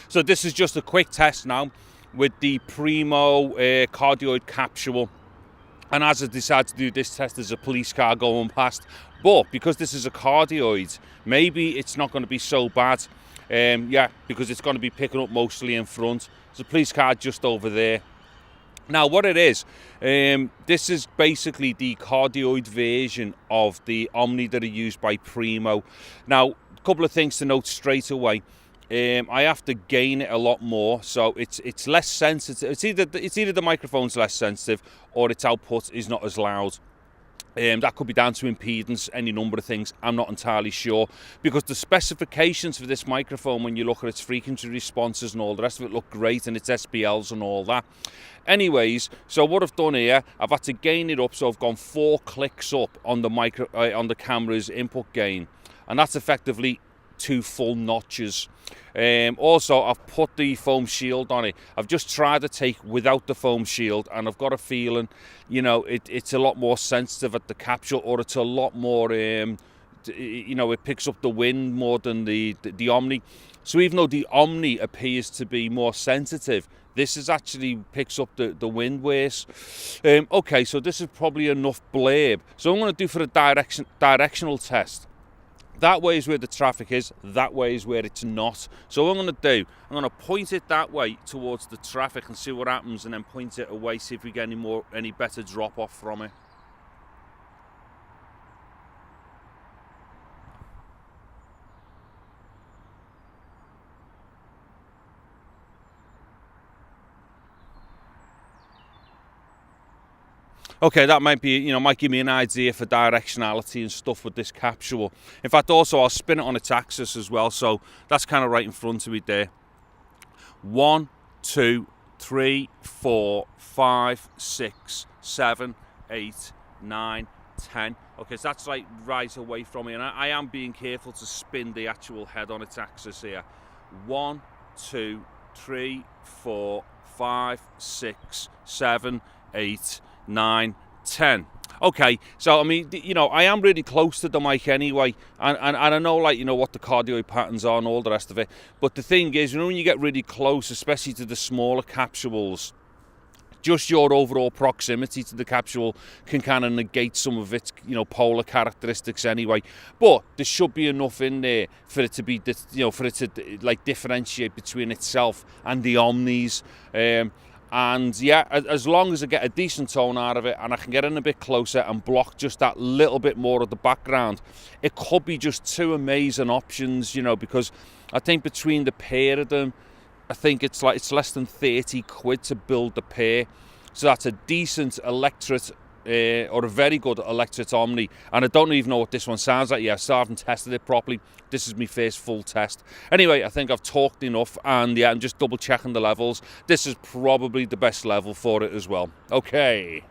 So this is just a quick test now with the Primo cardioid capsule. And as I decided to do this test, there's a police car going past. But because this is a cardioid, maybe it's not going to be so bad. Yeah, because it's going to be picking up mostly in front. There's a police car just over there. Now, what it is, this is basically the cardioid version of the Omni that are used by Primo. Now, a couple of things to note straight away. I have to gain it a lot more, so it's less sensitive. It's either the microphone's less sensitive or its output is not as loud. That could be down to impedance, any number of things. I'm not entirely sure, because the specifications for this microphone, when you look at its frequency responses and all the rest of it, look great, and its SPLs and all that. Anyways, so what I've done here, I've had to gain it up, so I've gone 4 clicks up on the on the camera's input gain, and that's effectively 2 full notches. Also, I've put the foam shield on it. I've just tried to take without the foam shield, and I've got a feeling, you know, it's a lot more sensitive at the capsule, or it's a lot more, you know, it picks up the wind more than the Omni. So even though the Omni appears to be more sensitive, this is actually picks up the wind worse. Okay, so this is probably enough blurb. So I'm going to do for a directional test. That way is where the traffic is, that way is where it's not. So what I'm going to do, I'm going to point it that way towards the traffic and see what happens, and then point it away, see if we get any better drop off from it. Okay, that might be, you know, might give me an idea for directionality and stuff with this capsule. In fact, also I'll spin it on its axis as well, so that's kind of right in front of me there. 1, 2, 3, 4, 5, 6, 7, 8, 9, 10. Okay, so that's like right away from me, and I am being careful to spin the actual head on its axis here. 1, 2, 3, 4, 5, 6, 7, 8, 9, 10. Okay, so I mean, you know, I am really close to the mic anyway, and I know, like, you know, what the cardioid patterns are and all the rest of it. But the thing is, you know, when you get really close, especially to the smaller capsules, just your overall proximity to the capsule can kind of negate some of its, you know, polar characteristics anyway. But there should be enough in there for it to be, you know, for it to like differentiate between itself and the Omnis. And yeah, as long as I get a decent tone out of it and I can get in a bit closer and block just that little bit more of the background, it could be just 2 amazing options, you know, because I think between the pair of them, I think it's less than 30 quid to build the pair. So that's a decent electorate, or a very good electorate Omni. And I don't even know what this one sounds like yet. I still haven't tested it properly. This is my first full test. Anyway, I think I've talked enough, and yeah, I'm just double checking the levels. This is probably the best level for it as well. Okay.